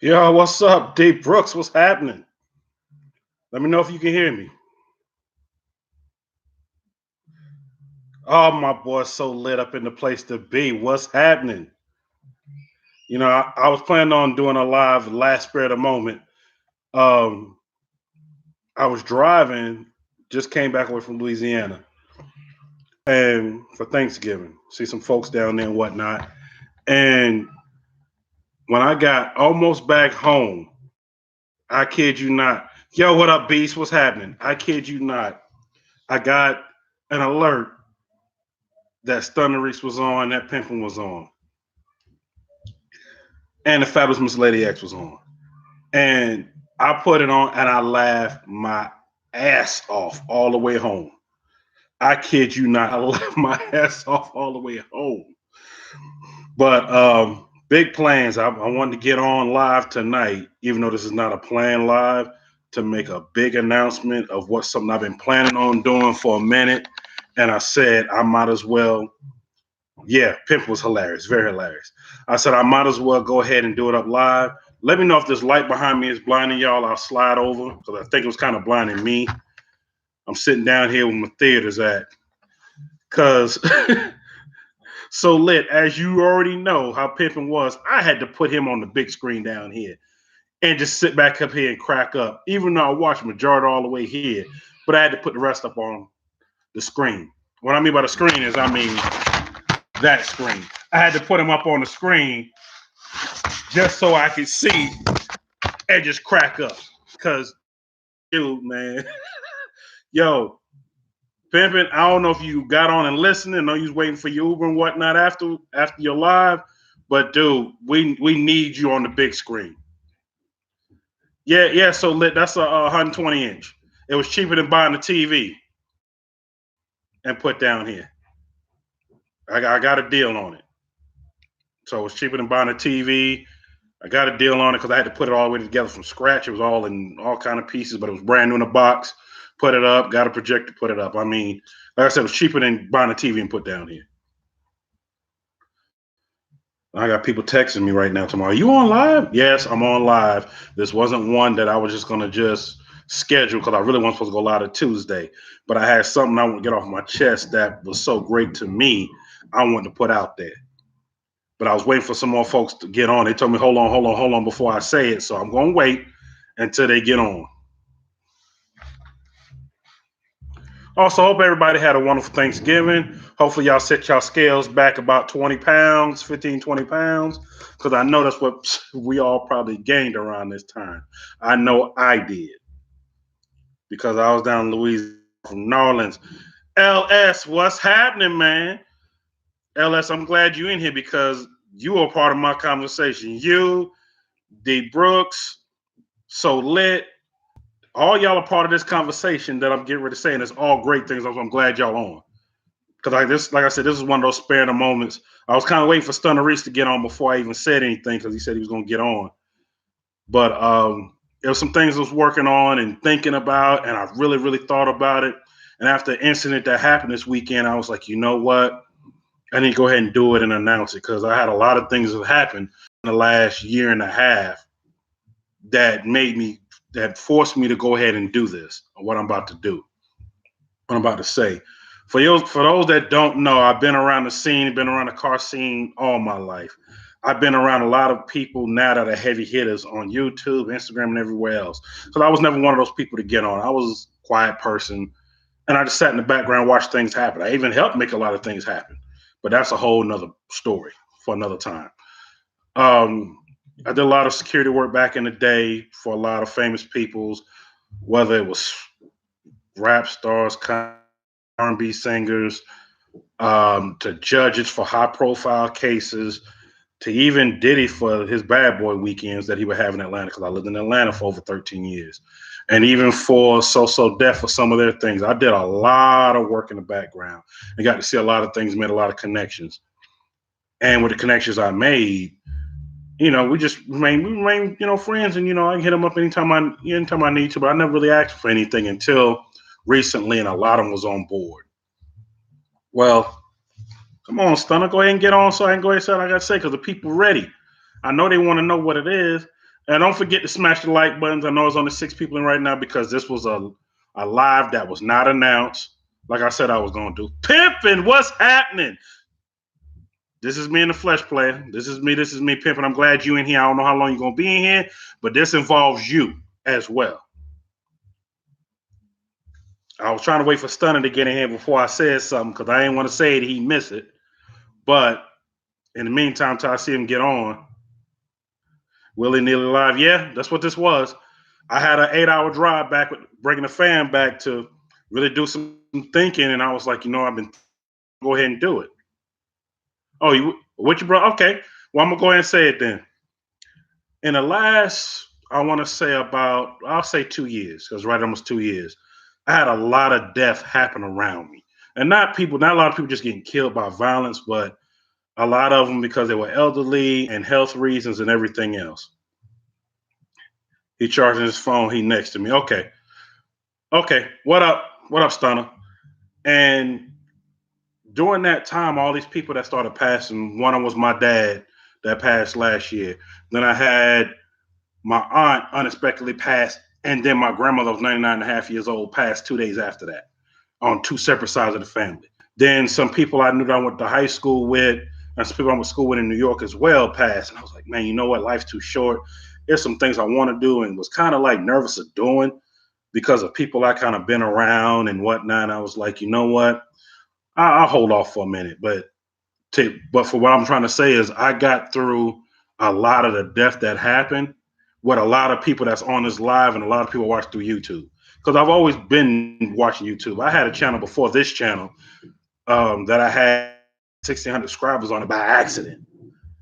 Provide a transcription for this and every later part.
Yo, what's up, D Brooks? What's happening? Let me know if you can hear me. Oh, my boy's so lit up in the place to be. What's happening? I was planning on doing a live last spare of the moment. Um, I was driving, just came back away from Louisiana, and for Thanksgiving, see some folks down there and whatnot. And when I got almost back home, I kid you not. Yo, what up, Beast? What's happening? I kid you not. I got an alert that Stunner Reese was on, that Pimpin was on, and the Fabulous Miss Lady X was on. And I put it on and I laughed my ass off all the way home. I kid you not, I laughed my ass off all the way home. But big plans. I wanted to get on live tonight, even though this is not a plan live, to make a big announcement of what something I've been planning on doing for a minute. And I said I might as well. Yeah, Pimp was hilarious, very hilarious. I said I might as well go ahead and do it up live. Let me know if this light behind me is blinding y'all. I'll slide over because I think it was kind of blinding me. I'm sitting down here where my theater's at. Cause so lit, as you already know how Pimpin was, I had to put him on the big screen down here and just sit back up here and crack up. Even though I watched majority all the way here, but I had to put the rest up on the screen. What I mean by the screen is I mean that screen. I had to put him up on the screen just so I could see and just crack up. Cause dude, man, yo, Pimpin', I don't know if you got on and listening. I know you was waiting for your Uber and whatnot after your live, but dude, we need you on the big screen. Yeah. So lit. That's a 120 inch. It was cheaper than buying the TV and put down here. I got a deal on it, so it was cheaper than buying a TV. I got a deal on it because I had to put it all the way together from scratch. It was all in all kind of pieces, but it was brand new in a box. Put it up, got a projector, put it up. I mean, like I said, it was cheaper than buying a TV and put down here. I got people texting me right now tomorrow. Are you on live? Yes, I'm on live. This wasn't one that I was just gonna just schedule because I really wasn't supposed to go live on Tuesday. But I had something I want to get off my chest that was so great to me. I wanted to put out there. But I was waiting for some more folks to get on. They told me, hold on before I say it. So I'm gonna wait until they get on. Also, hope everybody had a wonderful Thanksgiving. Hopefully, y'all set y'all scales back about 20 pounds, 15, 20 pounds, because I know that's what we all probably gained around this time. I know I did because I was down in Louisiana from New Orleans. LS, what's happening, man? LS, I'm glad you in here because you are part of my conversation. You, D Brooks, so lit. All y'all are part of this conversation that I'm getting ready to say, and it's all great things. I'm glad y'all on. Because like I said, this is one of those spare the moments. I was kind of waiting for Stunner Reese to get on before I even said anything because he said he was going to get on. But there was some things I was working on and thinking about, and I really, really thought about it. And after the incident that happened this weekend, I was like, you know what? I need to go ahead and do it and announce it because I had a lot of things that happened in the last year and a half that forced me to go ahead and do this, what I'm about to do, what I'm about to say. For those that don't know, I've been around the scene, been around the car scene all my life. I've been around a lot of people now that are heavy hitters on YouTube, Instagram, and everywhere else. Because I was never one of those people to get on. I was a quiet person, and I just sat in the background, watched things happen. I even helped make a lot of things happen. But that's a whole nother story for another time. I did a lot of security work back in the day for a lot of famous peoples, whether it was rap stars, R&B singers, to judges for high-profile cases, to even Diddy for his Bad Boy weekends that he would have in Atlanta, because I lived in Atlanta for over 13 years. And even for So Def for some of their things. I did a lot of work in the background and got to see a lot of things, made a lot of connections. And with the connections I made, we remain, friends. And, I can hit them up anytime I need to, but I never really asked for anything until recently, and a lot of them was on board. Well, come on, Stunner, go ahead and get on so I can go ahead and say what I got to say because the people ready. I know they want to know what it is. And don't forget to smash the like buttons. I know it's only 6 people in right now because this was a live that was not announced. Like I said, I was going to do. Pimping, what's happening? This is me in the flesh, player. This is me. This is me, Pimping. I'm glad you in here. I don't know how long you're going to be in here, but this involves you as well. I was trying to wait for Stunner to get in here before I said something because I didn't want to say it. He'd miss it. But in the meantime, till I see him get on, Willie Neely Live. Yeah, that's what this was. I had an 8-hour drive back with bringing the fan back to really do some thinking, and I was like, I've been go ahead and do it. Oh, what you brought? Okay, well, I'm gonna go ahead and say it then. In the last, I want to say I'll say 2 years, because right almost 2 years, I had a lot of death happen around me, and not a lot of people just getting killed by violence, but a lot of them because they were elderly and health reasons and everything else. He charging his phone. He next to me. Okay. What up? What up, Stunner? And during that time, all these people that started passing, one of them was my dad that passed last year. Then I had my aunt unexpectedly passed, and then my grandmother was 99 and a half years old, passed 2 days after that on two separate sides of the family. Then some people I knew that I went to high school with, and some people I went to school with in New York as well passed. And I was like, man, you know what? Life's too short. There's some things I want to do, and was kind of like nervous of doing because of people I kind of been around and whatnot. I was like, you know what? I'll hold off for a minute. But for what I'm trying to say is I got through a lot of the death that happened with a lot of people that's on this live and a lot of people watch through YouTube. Because I've always been watching YouTube. I had a channel before this channel that I had 1,600 subscribers on it by accident.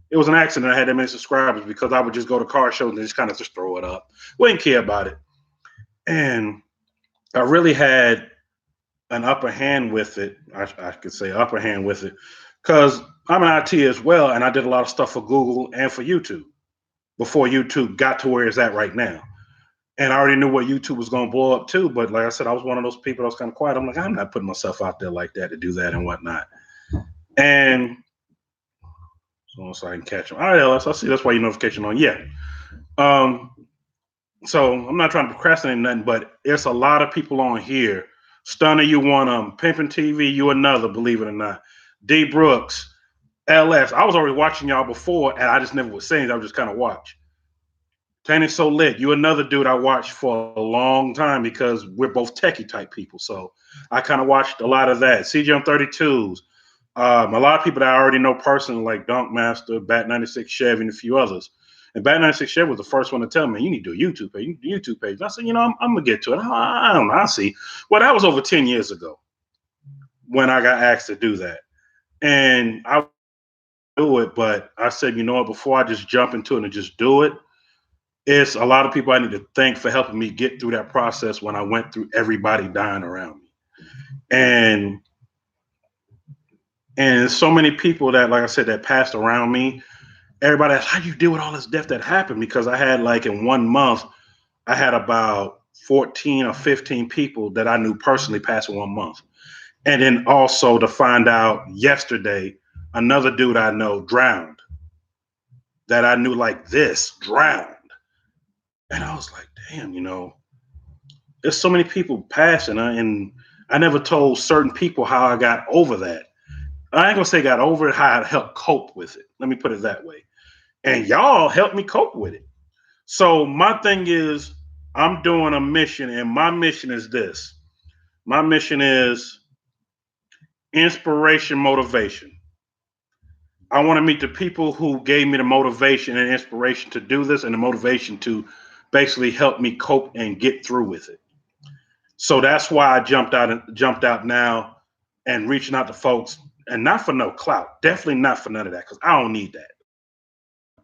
It was an accident I had that many subscribers because I would just go to car shows and just kind of just throw it up. Wouldn't care about it. And I really had an upper hand with it. I could say upper hand with it because I'm an IT as well, and I did a lot of stuff for Google and for YouTube before YouTube got to where it's at right now. And I already knew what YouTube was going to blow up too. But like I said, I was one of those people that was kind of quiet. I'm like, I'm not putting myself out there like that to do that and whatnot. And so I can catch them. All right, Ellis, I see that's why your notification on. Yeah. So I'm not trying to procrastinate nothing, but there's a lot of people on here. Stunner, you one of them. Pimpin' TV, you another, believe it or not. D Brooks, LS. I was already watching y'all before, and I just never was saying. I would just kind of watch. Tanny So Lit, you another dude I watched for a long time because we're both techie type people. So I kind of watched a lot of that. CGM 32s. A lot of people that I already know personally, like Dunk Master, Bat 96 Chevy, and a few others. And Bat 96 Chevy was the first one to tell me, you need to do a YouTube page. YouTube page. And I said, I'm going to get to it. I don't know. I'll see. Well, that was over 10 years ago when I got asked to do that. And I do it, but I said, you know what, before I just jump into it and just do it, it's a lot of people I need to thank for helping me get through that process when I went through everybody dying around me. And so many people that, like I said, that passed around me. Everybody asked, how do you deal with all this death that happened? Because I had like in 1 month, I had about 14 or 15 people that I knew personally pass in 1 month. And then also to find out yesterday, another dude I know drowned that I knew like this drowned. And I was like, damn, there's so many people passing. And I never told certain people how I got over that. I ain't gonna say got over it, how I helped cope with it. Let me put it that way. And y'all helped me cope with it. So my thing is, I'm doing a mission, and my mission is this. My mission is inspiration, motivation. I want to meet the people who gave me the motivation and inspiration to do this and the motivation to basically help me cope and get through with it. So that's why I jumped out now and reaching out to folks, and not for no clout, definitely not for none of that, because I don't need that.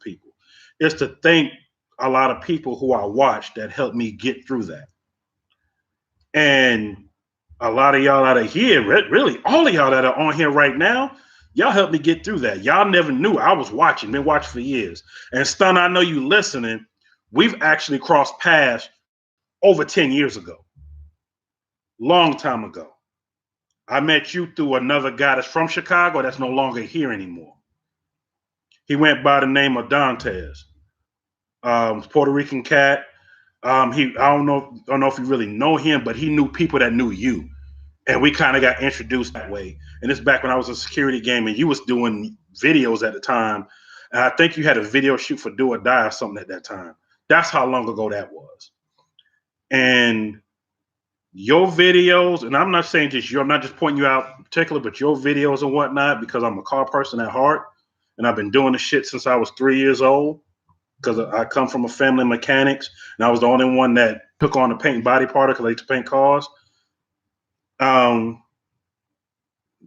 People, it's to thank a lot of people who I watched that helped me get through that. And a lot of y'all out of here, really all of y'all that are on here right now, y'all helped me get through that. Y'all never knew I was watching, been watching for years. And Stun, I know you listening. We've actually crossed paths over 10 years ago. Long time ago. I met you through another guy that's from Chicago that's no longer here anymore. He went by the name of Dantes. Puerto Rican cat. I don't know if you really know him, but he knew people that knew you, and we kind of got introduced that way. And this back when I was in security game, and you was doing videos at the time, and I think you had a video shoot for Do or Die or something at that time. That's how long ago that was. And your videos, and I'm not saying just you, I'm not just pointing you out in particular, but your videos and whatnot, because I'm a car person at heart, and I've been doing this shit since I was 3 years old. Because I come from a family of mechanics, and I was the only one that took on the paint and body part because I used to paint cars.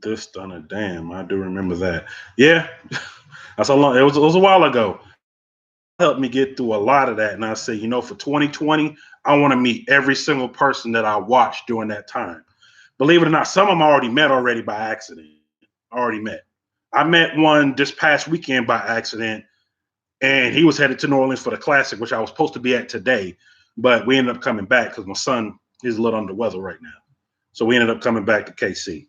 This done a damn. I do remember that. Yeah, that's a long. It was a while ago. Helped me get through a lot of that, and I say, for 2020, I want to meet every single person that I watched during that time. Believe it or not, some of them I already met by accident. I met one this past weekend by accident, and he was headed to New Orleans for the Classic, which I was supposed to be at today, but we ended up coming back because my son is a little under the weather right now. So we ended up coming back to KC.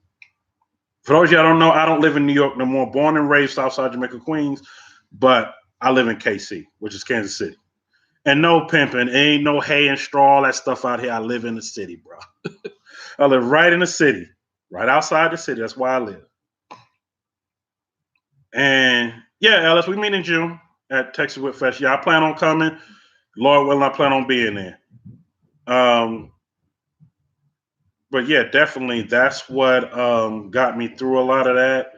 For those of you I don't know, I don't live in New York no more. Born and raised Southside Jamaica, Queens, but I live in KC, which is Kansas City. And no pimping, ain't no hay and straw, all that stuff out here. I live in the city, bro. I live right in the city, right outside the city. That's why I live. And yeah, Ellis, we meet in June at Texas Whip Fest. Yeah, I plan on coming. Lord willing, I plan on being there. But yeah, definitely that's what got me through a lot of that.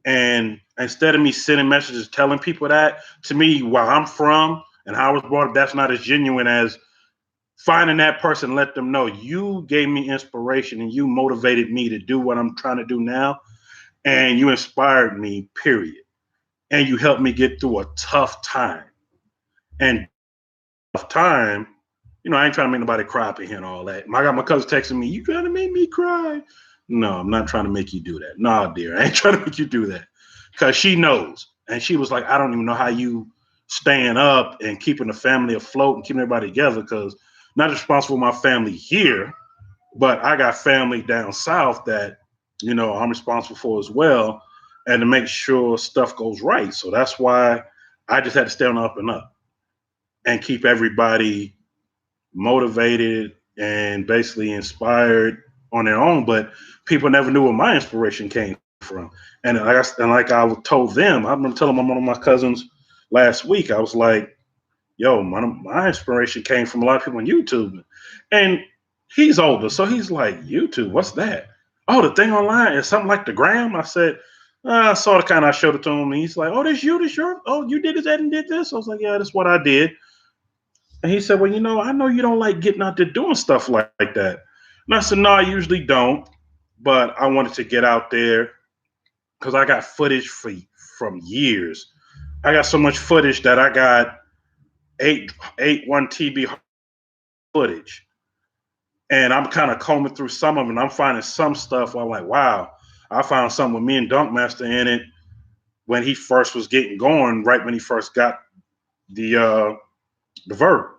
And instead of me sending messages telling people that, to me, where I'm from and how I was brought up, that's not as genuine as finding that person, let them know you gave me inspiration and you motivated me to do what I'm trying to do now. And you inspired me, period. And you helped me get through a tough time. And tough time, I ain't trying to make nobody cry up in here and all that. I got my cousin texting me, you trying to make me cry? No, I'm not trying to make you do that. No, dear, I ain't trying to make you do that. Because she knows. And she was like, I don't even know how you staying up and keeping the family afloat and keeping everybody together, because not responsible for my family here, but I got family down south that, I'm responsible for as well, and to make sure stuff goes right. So that's why I just had to stay on the up and up and keep everybody motivated and basically inspired on their own. But people never knew where my inspiration came from. And like I told them, I remember telling one of my cousins last week, I was like, yo, my inspiration came from a lot of people on YouTube. And he's older, so he's like, YouTube, what's that? Oh, the thing online is something like the gram. I said, I saw the kind. I showed it to him, and he's like, oh, this your, oh, you did this and did this. I was like, yeah, that's what I did. And he said, well, I know you don't like getting out there doing stuff like that. And I said, no, I usually don't, but I wanted to get out there because I got footage from years. I got so much footage that I got 1 TB footage. And I'm kind of combing through some of it, and I'm finding some stuff where I'm like, wow, I found something with me and Dunkmaster in it when he first was getting going, right when he first got the vert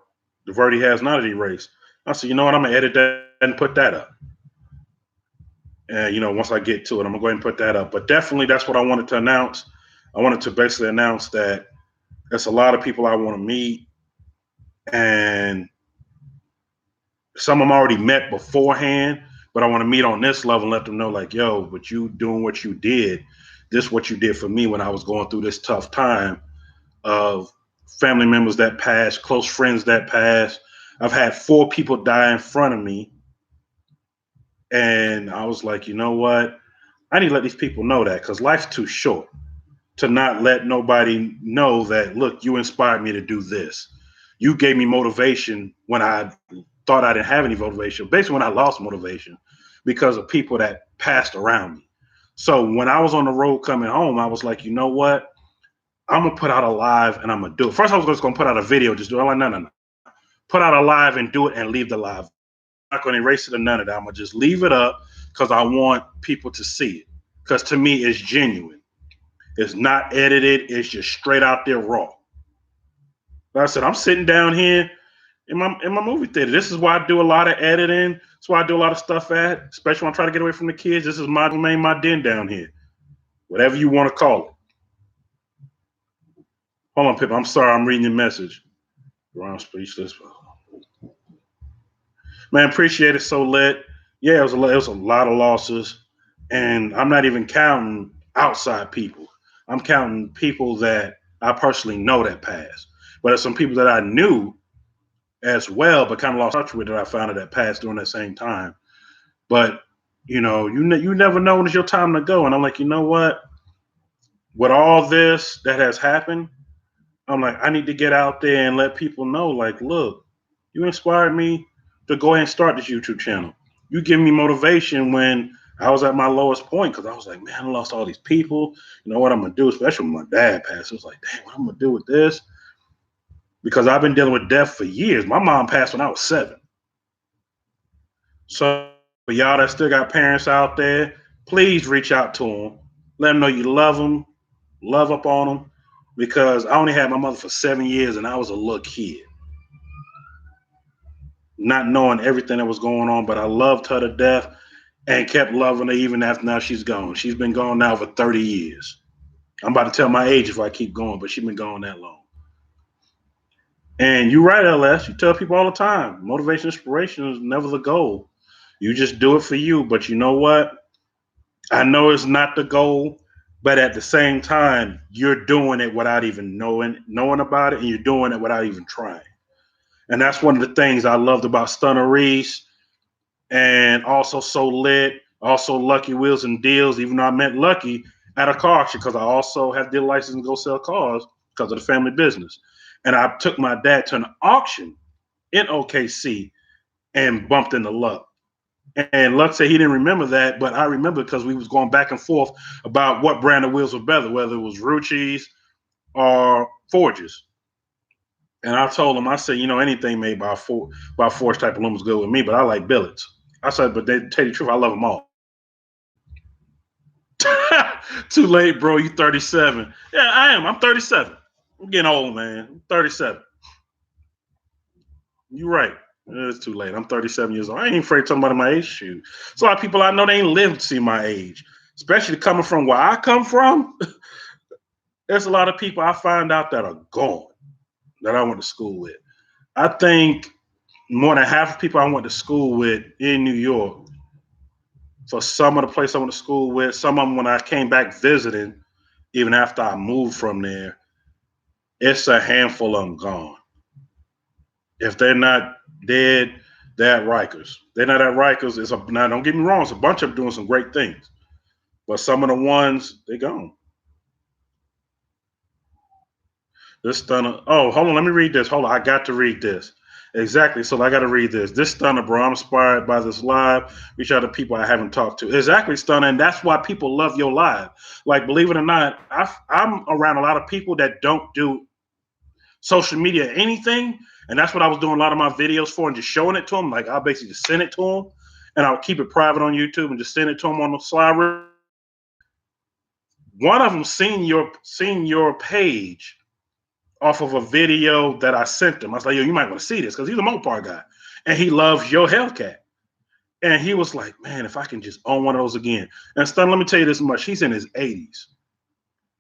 he has now that he raced. I said, you know what, I'm gonna edit that and put that up. And once I get to it, I'm gonna go ahead and put that up. But definitely that's what I wanted to announce. I wanted to basically announce that there's a lot of people I want to meet, and some of them already met beforehand, but I want to meet on this level and let them know, like, yo, but you doing what you did, this is what you did for me when I was going through this tough time of family members that passed, close friends that passed. I've had 4 people die in front of me. And I was like, you know what? I need to let these people know that, because life's too short to not let nobody know that, look, you inspired me to do this. You gave me motivation when I thought I didn't have any motivation, basically when I lost motivation because of people that passed around me. So when I was on the road coming home, I was like, you know what? I'm going to put out a live and I'm going to do it. First, I was just going to put out a video, just do it. I'm like, no. Put out a live and do it and leave the live. I'm not going to erase it or none of that. I'm going to just leave it up because I want people to see it. Because to me, it's genuine. It's not edited. It's just straight out there raw. Like I said, I'm sitting down here in my movie theater. This is why I do a lot of editing. That's why I do a lot of stuff at, especially when I try to get away from the kids. This is my domain, my den down here. Whatever you want to call it. Hold on, Pip. I'm sorry. I'm reading your message. Bro, I'm speechless. Man, appreciate it. So lit. Yeah, it was a lot of losses, and I'm not even counting outside people. I'm counting people that I personally know that passed. But there's some people that I knew as well, but kind of lost touch with that I found out that passed during that same time. But you never know when it's your time to go. And I'm like, you know what? With all this that has happened, I'm like, I need to get out there and let people know, like, look, you inspired me to go ahead and start this YouTube channel. You give me motivation when I was at my lowest point because I was like, man, I lost all these people. You know what I'm gonna do? Especially when my dad passed, it was like, dang, what I'm gonna do with this? Because I've been dealing with death for years. My mom passed when I was 7. So for y'all that still got parents out there, please reach out to them. Let them know you love them, love up on them. Because I only had my mother for 7 years and I was a little kid, not knowing everything that was going on, but I loved her to death and kept loving her even after now she's gone. She's been gone now for 30 years. I'm about to tell my age if I keep going, but she's been gone that long. And you're right, LS. You tell people all the time, motivation, inspiration is never the goal. You just do it for you. But you know what? I know it's not the goal, but at the same time, you're doing it without even knowing about it, and you're doing it without even trying. And that's one of the things I loved about Stunner Reese and also So Lit, also Lucky Wheels and Deals, even though I met Lucky at a car auction because I also have deal license to go sell cars because of the family business. And I took my dad to an auction in OKC and bumped into Luck. And Luck said he didn't remember that, but I remember because we was going back and forth about what brand of wheels were better, whether it was Rucci's or Forges. And I told him, I said, anything made by Forge type aluminum is good with me, but I like billets. I said, but they tell you the truth, I love them all. Too late, bro. You 37. Yeah, I am. I'm 37. I'm getting old, man. I'm 37. You're right. It's too late. I'm 37 years old. I ain't afraid to talk about my age. Shoot. So a lot of people I know they ain't lived to see my age, especially coming from where I come from. There's a lot of people I find out that are gone that I went to school with. I think more than half of people I went to school with in New York. So some of the places I went to school with, some of them when I came back visiting, even after I moved from there, it's a handful of them gone. If they're not dead, they're at Rikers. They're not at Rikers. Now, don't get me wrong, it's a bunch of them doing some great things. But some of the ones, they're gone. This stunner. Oh, hold on. Let me read this. Hold on. I got to read this. Exactly. So I got to read this. This stunner, bro. I'm inspired by this live. Reach out to people I haven't talked to. Exactly, stunner. And that's why people love your live. Like, believe it or not, I'm around a lot of people that don't do social media anything. And that's what I was doing a lot of my videos for and just showing it to them. Like, I'll basically just send it to them and I'll keep it private on YouTube and just send it to them on the slide. One of them seen your page off of a video that I sent him. I was like, yo, you might want to see this because he's a Mopar guy. And he loves your Hellcat. And he was like, man, if I can just own one of those again. And Stun, let me tell you this much. He's in his 80s.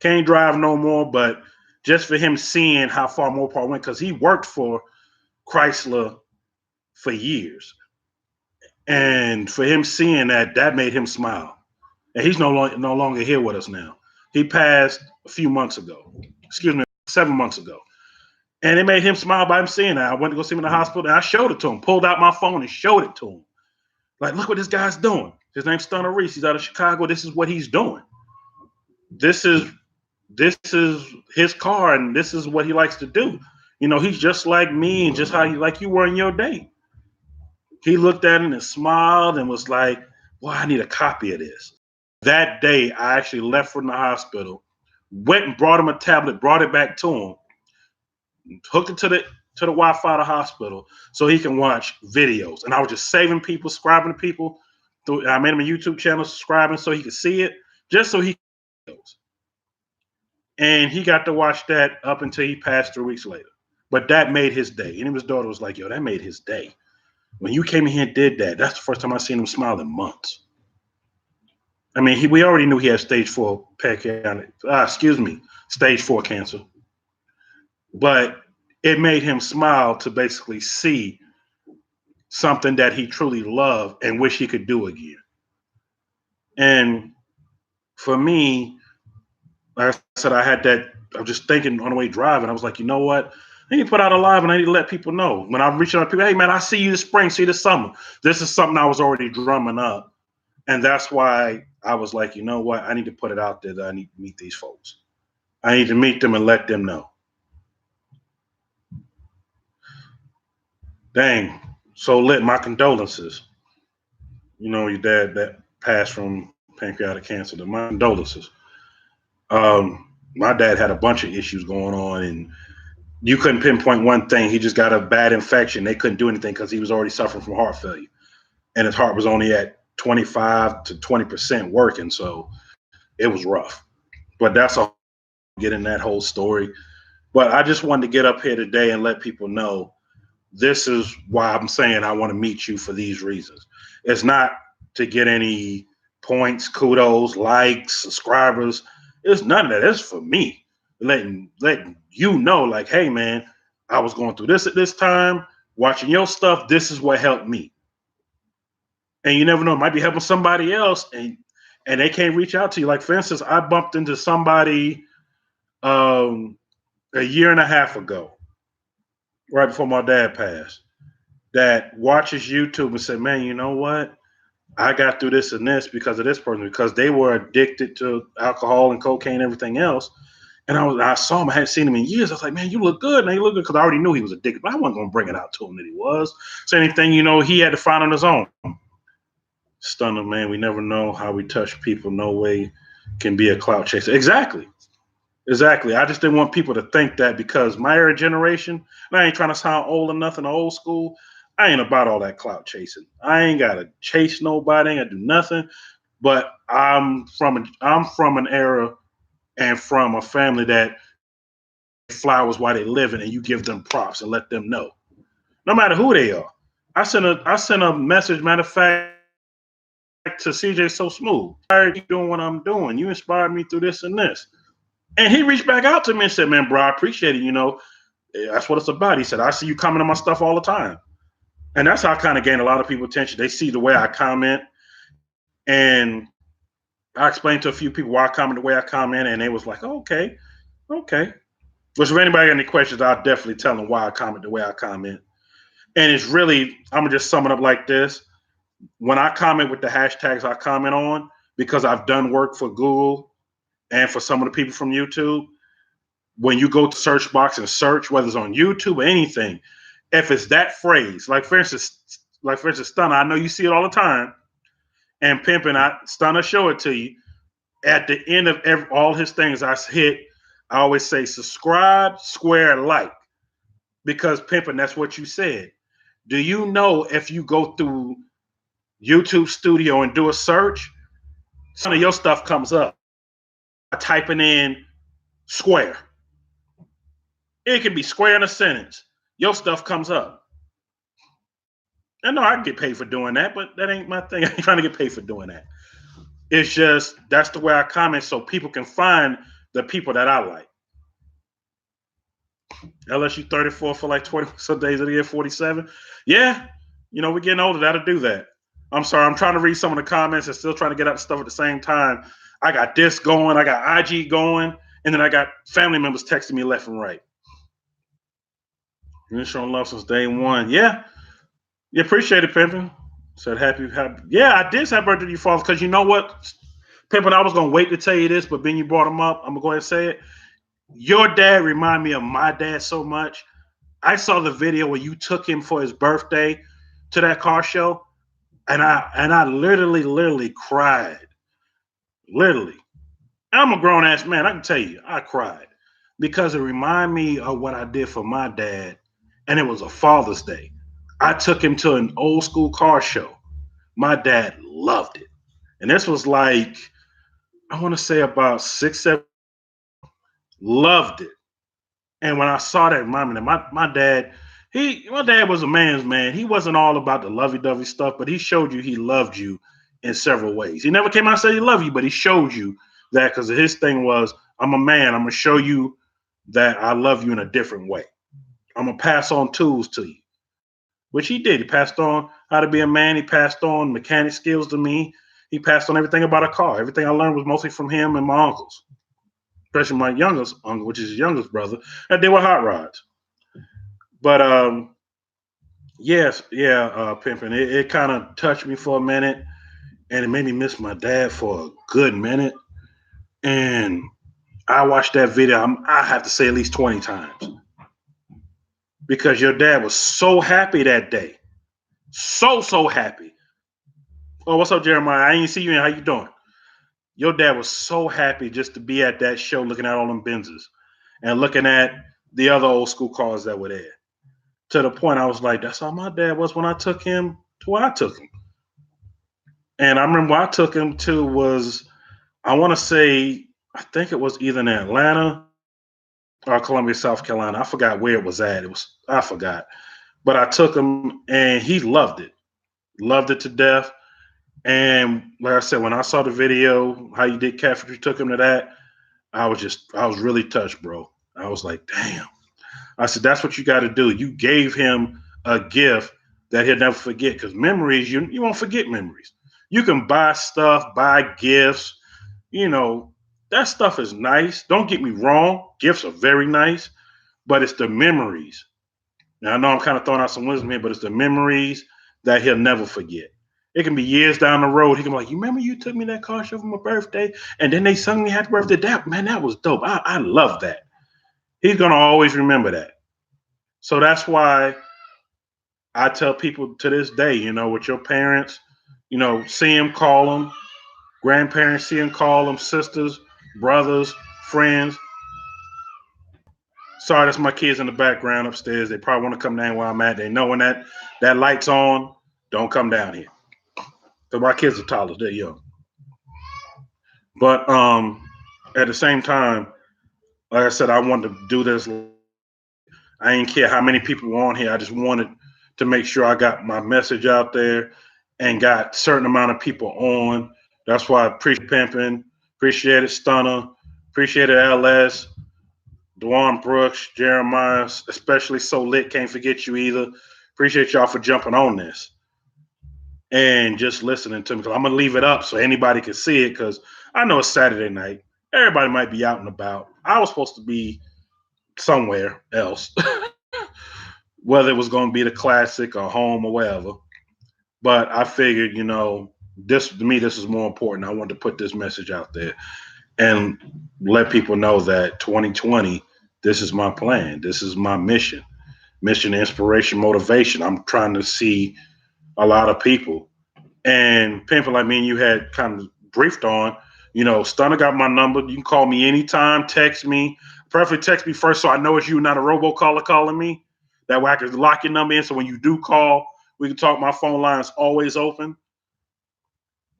Can't drive no more, but just for him seeing how far Mopar went, because he worked for Chrysler for years. And for him seeing that made him smile. And he's no longer here with us now. He passed a few months ago. 7 months ago. And it made him smile by him seeing that. I went to go see him in the hospital and I showed it to him, pulled out my phone and showed it to him. Like, look what this guy's doing. His name's Stunner Reese. He's out of Chicago. This is what he's doing. This is his car and this is what he likes to do. He's just like me and just how like you were in your day. He looked at it and smiled and was like, well, I need a copy of this. That day, I actually left from the hospital, went and brought him a tablet, brought it back to him, hooked it to the Wi-Fi of the hospital so he can watch videos. And I was just saving people, subscribing to people. I made him a YouTube channel, subscribing so he could see it, just so he could. And he got to watch that up until he passed 3 weeks later. But that made his day. And his daughter was like, yo, that made his day. When you came in here and did that, that's the first time I seen him smile in months. I mean, we already knew he had stage 4 stage 4 cancer. But it made him smile to basically see something that he truly loved and wish he could do again. And for me, like I said, I was just thinking on the way driving, I was like, you know what? I need to put out a live and I need to let people know. When I'm reaching out to people, hey man, I see you this spring, see you this summer. This is something I was already drumming up. And that's why I was like, you know what? I need to put it out there that I need to meet these folks. I need to meet them and let them know. Dang, so lit. My condolences. You know, your dad that passed from pancreatic cancer. My condolences. My dad had a bunch of issues going on, and you couldn't pinpoint one thing. He just got a bad infection. They couldn't do anything because he was already suffering from heart failure, and his heart was only at 25 to 20% working. So it was rough. But that's all. Getting that whole story. But I just wanted to get up here today and let people know this is why I'm saying I want to meet you for these reasons. It's not to get any points, kudos, likes, subscribers. It's none of that. It's for me. Letting you know, like, hey man, I was going through this at this time, watching your stuff. This is what helped me. And you never know, it might be helping somebody else, and they can't reach out to you. Like, for instance, I bumped into somebody a year and a half ago, right before my dad passed, that watches YouTube and said, man, you know what? I got through this and this because of this person, because they were addicted to alcohol and cocaine and everything else. And I saw him, I hadn't seen him in years. I was like, man, you look good. Man, you look good, because I already knew he was addicted, but I wasn't going to bring it out to him that he was. So anything, he had to find on his own. Stunner, man, we never know how we touch people. No way can be a clout chaser. Exactly. I just didn't want people to think that, because my era generation, and I ain't trying to sound old or nothing, old school, I ain't about all that clout chasing. I ain't got to chase nobody. I ain't got to do nothing. But I'm from an era and from a family that flowers while they living, and you give them props and let them know, no matter who they are. I sent a message, matter of fact, to CJ So Smooth. I keep doing what I'm doing. You inspired me through this and this. And he reached back out to me and said, man, bro, I appreciate it. That's what it's about. He said, I see you comment on my stuff all the time. And that's how I kind of gain a lot of people's attention. They see the way I comment. And I explained to a few people why I comment the way I comment. And they was like, oh, okay. Which if anybody got any questions, I'll definitely tell them why I comment the way I comment. And it's really, I'm going to just sum it up like this. When I comment with the hashtags I comment on, because I've done work for Google and for some of the people from YouTube, when you go to search box and search, whether it's on YouTube or anything, if it's that phrase, like for instance, Stunner, I know you see it all the time, and Pimpin', Stunner show it to you. At the end of all his things, I always say subscribe, square, like, because Pimpin', that's what you said. Do you know if you go through YouTube Studio and do a search, some of your stuff comes up. Typing in square. It can be square in a sentence. Your stuff comes up. And no, I can get paid for doing that, but that ain't my thing. I ain't trying to get paid for doing that. It's just, that's the way I comment, so people can find the people that I like. LSU 34 for like 20 some days of the year, 47. Yeah, we're getting older. That'll do that. I'm sorry. I'm trying to read some of the comments and still trying to get out stuff at the same time. I got this going. I got IG going. And then I got family members texting me left and right. You've been showing love since day one. Yeah. You appreciate it, Pimpin'. Said happy. Yeah, I did say happy birthday to you, father, because you know what, Pimpin', I was going to wait to tell you this, but then you brought him up. I'm going to go ahead and say it. Your dad remind me of my dad so much. I saw the video where you took him for his birthday to that car show, and I literally cried. Literally. I'm a grown ass man. I can tell you, I cried because it reminded me of what I did for my dad, and it was a Father's Day. I took him to an old school car show. My dad loved it, and this was like, I want to say about 6, 7. Loved it. And when I saw that, my dad was a man's man. He wasn't all about the lovey-dovey stuff, but he showed you he loved you in several ways. He never came out and said he loved you, but he showed you that, because his thing was, I'm a man. I'm going to show you that I love you in a different way. I'm gonna pass on tools to you, which he did. He passed on how to be a man. He passed on mechanic skills to me. He passed on everything about a car. Everything I learned was mostly from him and my uncles, especially my youngest uncle, which is his youngest brother, that they were hot rods. But yes, yeah, pimping. It kind of touched me for a minute, and it made me miss my dad for a good minute. And I watched that video. I have to say at least 20 times because your dad was so happy that day, so happy. Oh, what's up, Jeremiah? I ain't see you. How you doing? Your dad was so happy just to be at that show, looking at all them Benzes and looking at the other old school cars that were there. To the point I was like, that's how my dad was when I took him to where I took him. And I remember where I took him to was, I want to say, I think it was either in Atlanta or Columbia, South Carolina. I forgot where it was at. I forgot. But I took him and he loved it to death. And like I said, when I saw the video, how you did Catfish, you took him to that, I was really touched, bro. I was like, damn. I said, that's what you got to do. You gave him a gift that he'll never forget, because memories, you won't forget memories. You can buy stuff, buy gifts, that stuff is nice. Don't get me wrong. Gifts are very nice, but it's the memories. Now, I know I'm kind of throwing out some wisdom here, but it's the memories that he'll never forget. It can be years down the road. He can be like, you remember you took me that car show for my birthday? And then they sung me happy birthday. That was dope. I love that. He's going to always remember that. So that's why I tell people to this day, with your parents, see them, call them. Grandparents, see them, call them. Sisters, brothers, friends. Sorry, that's my kids in the background upstairs. They probably want to come down where I'm at. They know when that light's on, don't come down here. Because my kids are toddlers. They're young. But at the same time, like I said, I wanted to do this. I didn't care how many people were on here. I just wanted to make sure I got my message out there and got a certain amount of people on. That's why I appreciate Pimpin', appreciate it Stunner, appreciate it LS, Dwan Brooks, Jeremiah, especially So Lit, can't forget you either. Appreciate y'all for jumping on this and just listening to me, because I'm going to leave it up so anybody can see it, because I know it's Saturday night. Everybody might be out and about. I was supposed to be somewhere else, whether it was going to be the classic or home or wherever. But I figured, this to me, this is more important. I wanted to put this message out there and let people know that 2020, this is my plan. This is my mission, inspiration, motivation. I'm trying to see a lot of people. And Pimpin', like me and you had kind of briefed on, Stunner got my number. You can call me anytime, text me. Preferably text me first so I know it's you, not a robocaller calling me. That way I can lock your number in, so when you do call, we can talk. My phone line is always open.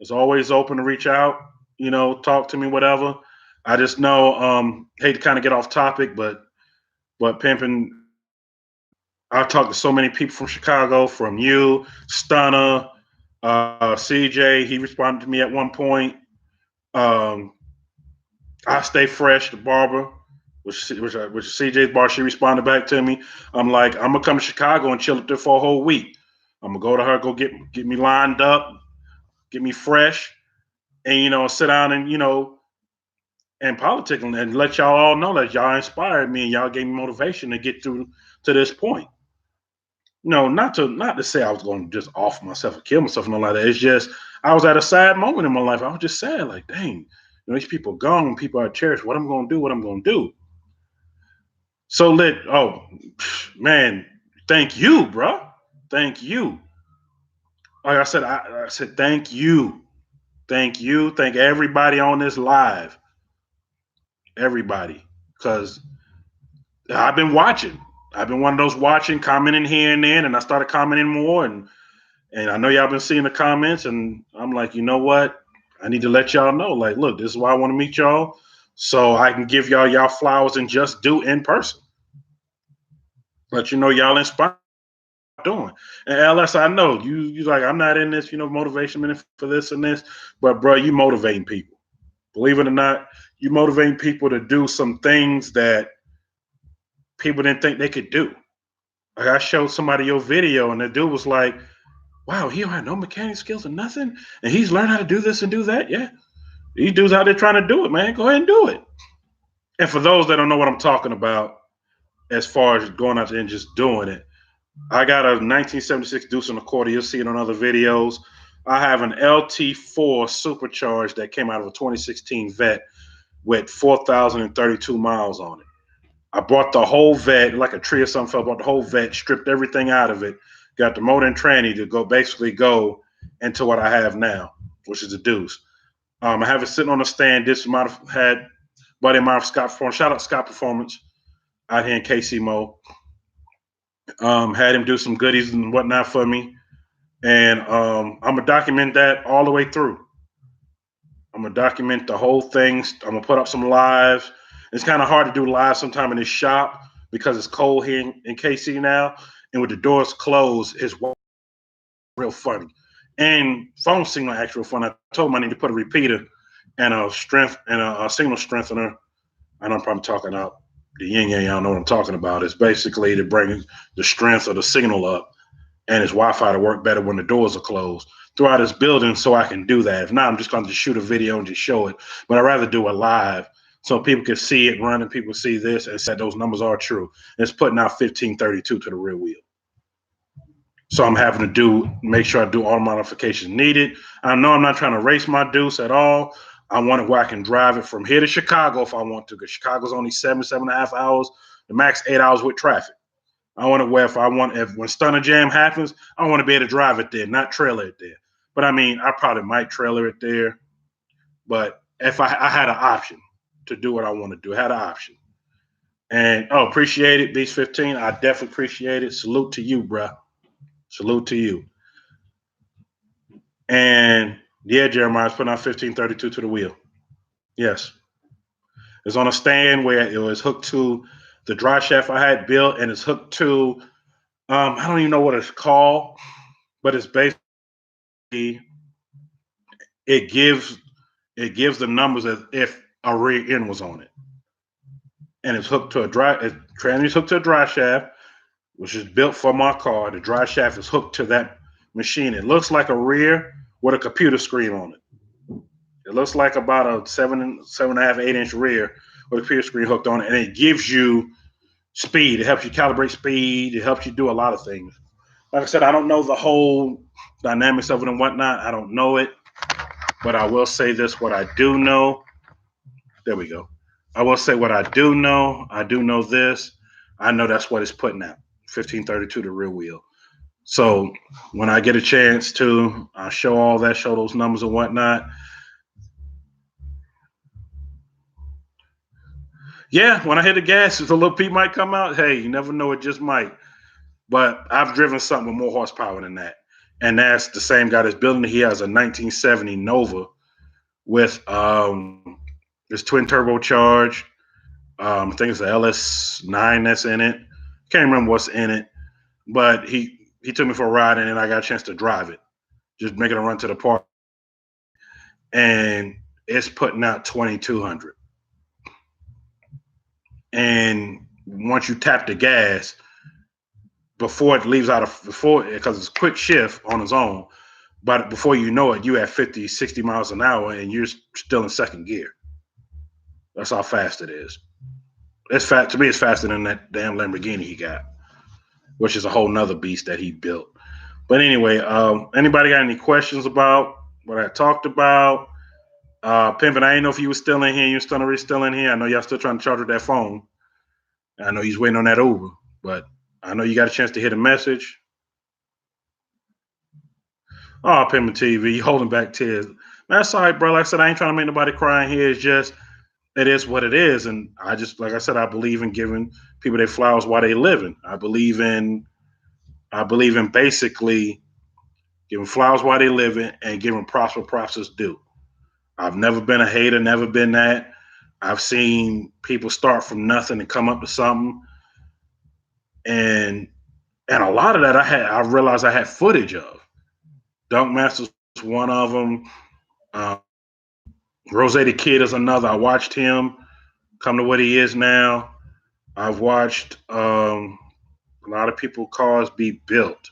It's always open to reach out, talk to me, whatever. I just know, hate to kind of get off topic, but Pimpin', I talked to so many people from Chicago, from you, Stunner, CJ. He responded to me at one point. I Stay Fresh, the barber, which is CJ's bar. She responded back to me. I'm like, I'm gonna come to Chicago and chill up there for a whole week. I'm gonna go to her, go get me lined up, get me fresh, and sit down and politic and let y'all all know that y'all inspired me and y'all gave me motivation to get through to this point. Not to say I was going to just off myself or kill myself and all like that. It's just I was at a sad moment in my life. I was just sad, like, dang, these people gone, people are cherished. What I'm going to do? So Lit, oh man, thank you, bro. Thank you. Like I said, I said thank you. Thank you. Thank everybody on this live. Everybody. Because I've been watching. I've been one of those watching, commenting here and there, and I started commenting more. And I know y'all been seeing the comments, and I'm like, you know what? I need to let y'all know. Like, look, this is why I want to meet y'all, so I can give y'all flowers and just do in person. Let you know y'all inspired doing. And LS, I know you like, I'm not in this, motivation minute for this and this, but bro, you motivating people. Believe it or not, you motivating people to do some things that people didn't think they could do. Like I showed somebody your video, and the dude was like, "Wow, he don't have no mechanic skills or nothing, and he's learned how to do this and do that." Yeah, these dudes out there trying to do it, man. Go ahead and do it. And for those that don't know what I'm talking about, as far as going out there and just doing it, I got a 1976 Deuce and a quarter. You'll see it on other videos. I have an LT4 supercharged that came out of a 2016 Vet with 4,032 miles on it. I bought the whole Vet, like a tree or something. I bought the whole Vet, stripped everything out of it, got the motor and tranny to go into what I have now, which is a Deuce. I have it sitting on a stand. This might have had buddy of mine, Scott Performance. Shout out Scott Performance out here in KC Mo. Had him do some goodies and whatnot for me. And I'm going to document that all the way through. I'm going to document the whole thing. I'm going to put up some lives. It's kind of hard to do live sometime in this shop because it's cold here in KC now. And with the doors closed, it's real funny. And phone signal actual fun. I told him I need to put a repeater and a strength and a signal strengthener. I know I'm probably talking out the yin yang. I don't know what I'm talking about. It's basically to bring the strength of the signal up and his Wi-Fi to work better when the doors are closed throughout his building, so I can do that. If not, I'm just going to shoot a video and just show it. But I'd rather do it live so people can see it run and people see this and say those numbers are true. And it's putting out 1532 to the rear wheel. So I'm having to make sure I do all the modifications needed. I know I'm not trying to race my Deuce at all. I want it where I can drive it from here to Chicago if I want to, because Chicago's only 7.5 hours, the max 8 hours with traffic. I want it where when Stunner Jam happens, I want to be able to drive it there, not trailer it there. But I mean, I probably might trailer it there. But if I had an option to do what I want to do, I had an option. And appreciate it, Beast 15. I definitely appreciate it. Salute to you, bruh. Salute to you. And yeah, Jeremiah's putting out 1532 to the wheel. Yes. It's on a stand where it was hooked to the dry shaft I had built, and it's hooked to I don't even know what it's called, but it's basically it gives the numbers as if a rear end was on it. And it's hooked to tranny's hooked to a dry shaft, which is built for my car. The dry shaft is hooked to that machine. It looks like a rear with a computer screen on it. It looks like about a 7.5, 8-inch rear with a computer screen hooked on it, and it gives you speed. It helps you calibrate speed. It helps you do a lot of things. Like I said, I don't know the whole dynamics of it and whatnot. I don't know it, but I will say this: what I do know. There we go. I will say what I do know. I do know this. I know that's what it's putting out. 1532 the rear wheel. So when I get a chance to show all that, show those numbers and whatnot. Yeah, when I hit the gas, if a little peep might come out, hey, you never know, it just might. But I've driven something with more horsepower than that. And that's the same guy that's building it. He has a 1970 Nova with this twin turbocharged. I think it's the LS9 that's in it. Can't remember what's in it. But he took me for a ride, and then I got a chance to drive it, just making a run to the park. And it's putting out 2,200. And once you tap the gas, before it leaves because it's a quick shift on its own, but before you know it, you at 50, 60 miles an hour, and you're still in second gear. That's how fast it is. It's fast to me. It's faster than that damn Lamborghini he got, which is a whole nother beast that he built. But anyway, anybody got any questions about what I talked about? Pimpin', I didn't know if you were still in here. You're still in here. I know y'all still trying to charge that phone. I know he's waiting on that Uber, but I know you got a chance to hit a message. Oh, Pimpin' TV, you holding back tears. That's all right, bro. Like I said, I ain't trying to make nobody cry in here. It's just, it is what it is. And I just, like I said, I believe in giving people their flowers while they living. I believe in basically giving flowers while they living and giving props where props is due. I've never been a hater, never been that. I've seen people start from nothing and come up to something. And a lot of that I realized I had footage of. Dunk Master's one of them. Rose the Kid is another. I watched him come to what he is now. I've watched, like lot of people cars be built.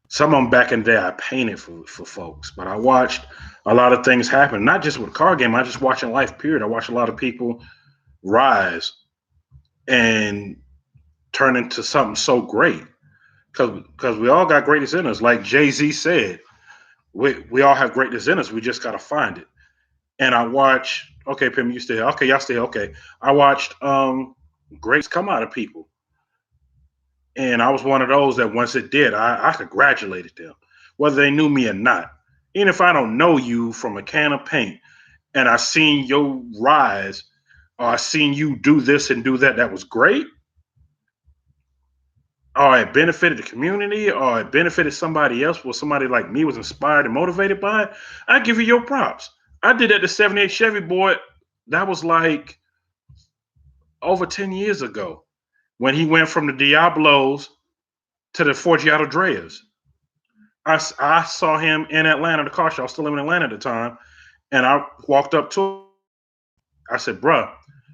Some of them back in the day I painted for folks, but I watched a lot of things happen, not just with car game. I just watching life period. I watched a lot of people rise and turn into something so great because we all got greatness in us. Like Jay-Z said, we all have greatness in us. We just got to find it. And I watched, okay, Pim, you still here? Okay, y'all still here? Okay. I watched greats come out of people. And I was one of those that once it did, I congratulated them, whether they knew me or not. Even if I don't know you from a can of paint and I seen your rise or I seen you do this and do that, that was great. Or it benefited the community or it benefited somebody else where somebody like me was inspired and motivated by it, I give you your props. I did that to 78 Chevy boy. That was like over 10 years ago when he went from the Diablos to the Forgiato Dreas. I saw him in Atlanta, the car show. I was still living in Atlanta at the time. And I walked up to him. I said, bruh,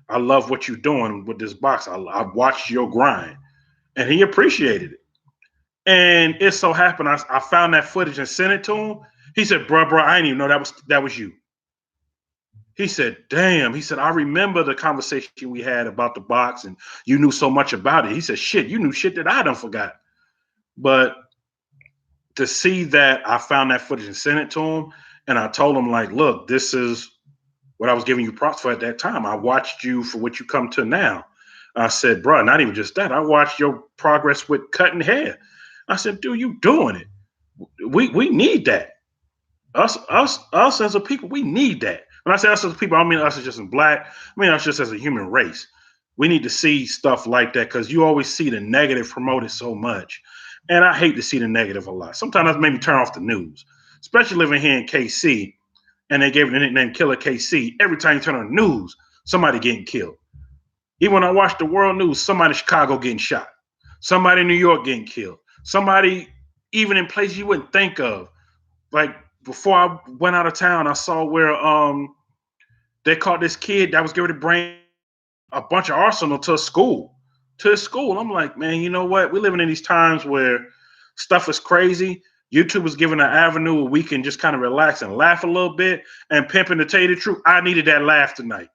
I love what you're doing with this box. I watched your grind. And he appreciated it. And it so happened I found that footage and sent it to him. He said, bruh, I didn't even know that was you. He said, damn. He said, I remember the conversation we had about the box and you knew so much about it. He said, shit, you knew shit that I done forgot. But to see that I found that footage and sent it to him, and I told him, like, look, this is what I was giving you props for at that time. I watched you for what you come to now. I said, bro, not even just that. I watched your progress with cutting hair. I said, dude, you doing it. We need that. Us as a people, we need that. When I say us as a people, I don't mean us as just in black. I mean us just as a human race. We need to see stuff like that because you always see the negative promoted so much. And I hate to see the negative a lot. Sometimes that made me turn off the news, especially living here in KC. And they gave it the nickname Killer KC. Every time you turn on the news, somebody getting killed. Even when I watch the world news, somebody in Chicago getting shot. Somebody in New York getting killed. Somebody even in places you wouldn't think of. Like before I went out of town, I saw where they caught this kid that was going to bring a bunch of arsenal to a school. I'm like, man, you know what? We're living in these times where stuff is crazy. YouTube is giving an avenue where we can just kind of relax and laugh a little bit. And pimping, to tell you the truth, I needed that laugh tonight.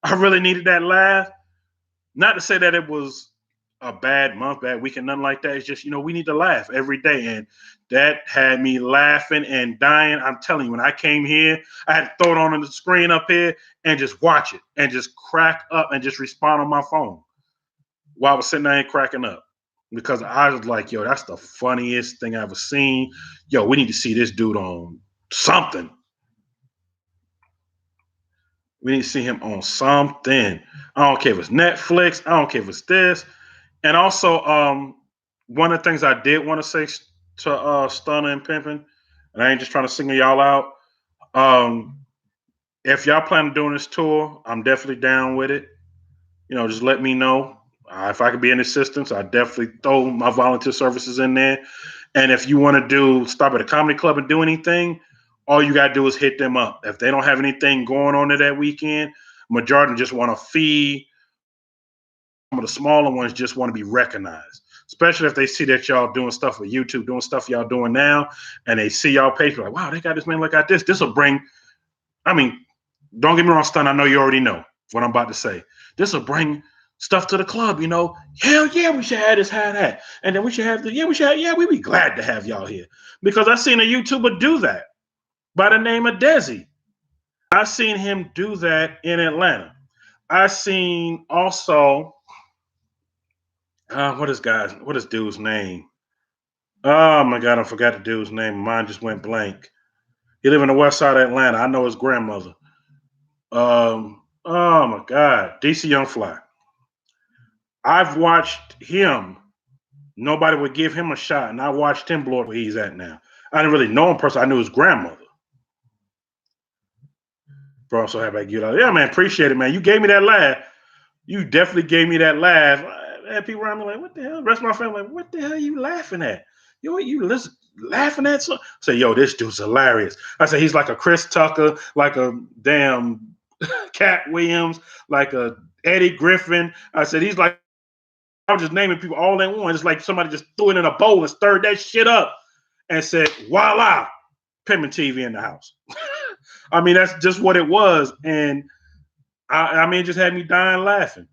I really needed that laugh. Not to say that it was a bad month, bad weekend, nothing like that. It's just, we need to laugh every day. And that had me laughing and dying. I'm telling you, when I came here, I had to throw it on the screen up here and just watch it and just crack up and just respond on my phone while I was sitting there and cracking up. Because I was like, yo, that's the funniest thing I ever seen. Yo, we need to see this dude on something. We need to see him on something. I don't care if it's Netflix. I don't care if it's this. And also, one of the things I did want to say to Stunner and Pimpin', and I ain't just trying to single y'all out. If y'all plan on doing this tour, I'm definitely down with it. Just let me know. If I could be an assistance, I definitely throw my volunteer services in there. And if you want to stop at a comedy club and do anything, all you got to do is hit them up. If they don't have anything going on that weekend, majority just want to feed. Some of the smaller ones just want to be recognized, especially if they see that y'all doing stuff with YouTube, doing stuff y'all doing now, and they see y'all page, like, wow, they got this man like got this. This will bring, don't get me wrong, Stun, I know you already know what I'm about to say. This will bring stuff to the club, Hell yeah, we should have this, have that. And then we should have we'd be glad to have y'all here. Because I seen a YouTuber do that by the name of Desi. I seen him do that in Atlanta. I seen also, what is dude's name? Oh my God, I forgot the dude's name. Mine just went blank. He live in the west side of Atlanta. I know his grandmother. Oh my God, DC Young Fly. I've watched him. Nobody would give him a shot, and I watched him blow up where he's at now. I didn't really know him personally. I knew his grandmother. Bro, I'm so happy I get out. Yeah, man, appreciate it, man. You gave me that laugh. You definitely gave me that laugh. I had people around me like, what the hell? The rest of my family like, what the hell are you laughing at? Yo, you laughing at? So I say, yo, this dude's hilarious. I said, he's like a Chris Tucker, like a damn Cat Williams, like a Eddie Griffin. I said, he's like I was just naming people all in one. It's like somebody just threw it in a bowl and stirred that shit up and said, voila, Pimpin' TV in the house. I mean, that's just what it was. And I mean, it just had me dying laughing.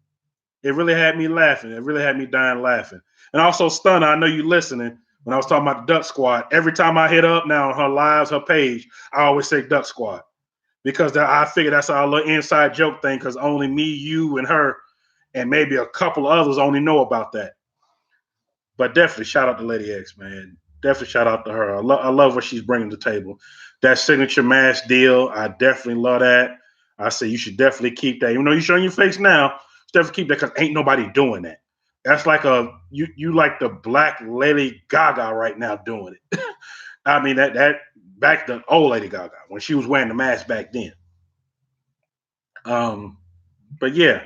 It really had me laughing. It really had me dying laughing. And also, Stunner, I know you listening. When I was talking about the Duck Squad, every time I hit up now on her lives, her page, I always say Duck Squad. Because I figure that's our little inside joke thing, because only me, you, and her, and maybe a couple others only know about that. But definitely shout out to Lady X, man. Definitely shout out to her. I love what she's bringing to the table. That signature mask deal, I definitely love that. I say you should definitely keep that. Even though you're showing your face now, definitely keep that because ain't nobody doing that. That's like you like the Black Lady Gaga right now doing it. I mean that back the old Lady Gaga when she was wearing the mask back then. But yeah,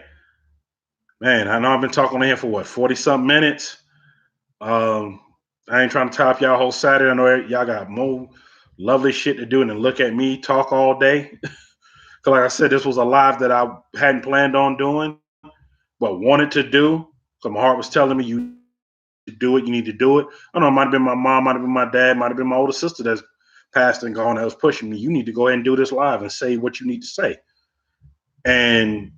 man, I know I've been talking on here for what 40-something minutes. I ain't trying to top y'all whole Saturday. I know y'all got more lovely shit to do than look at me talk all day. Because like I said, this was a live that I hadn't planned on doing, but wanted to do. So my heart was telling me, you do it, you need to do it. I don't know, it might have been my mom, might have been my dad, might have been my older sister that's passed and gone that was pushing me. You need to go ahead and do this live and say what you need to say. And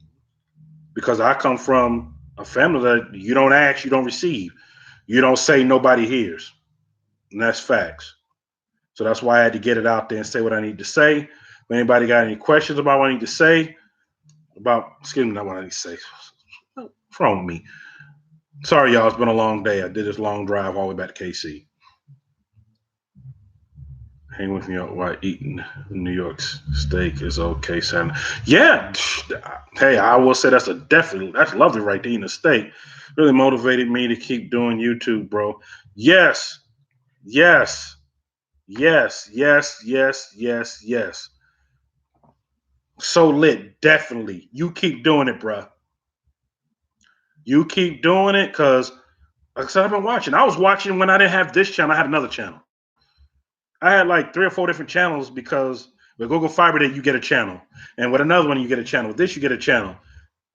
because I come from a family that you don't ask, you don't receive. You don't say, nobody hears. And that's facts. So that's why I had to get it out there and say what I need to say. If anybody got any questions about what I need to say, excuse me, not what I need to say. What's wrong with me? Sorry, y'all. It's been a long day. I did this long drive all the way back to KC. Hang with me while eating New York steak is okay, son. Yeah. Hey, I will say that's lovely right there, eating a steak. Really motivated me to keep doing YouTube, bro. Yes. Yes. Yes. Yes. Yes. Yes. Yes. So lit. Definitely. You keep doing it, bro. You keep doing it because, like I said, I've been watching. I was watching when I didn't have this channel. I had another channel. I had like 3 or 4 different channels because with Google Fiber, that you get a channel. And with another one, you get a channel. With this, you get a channel.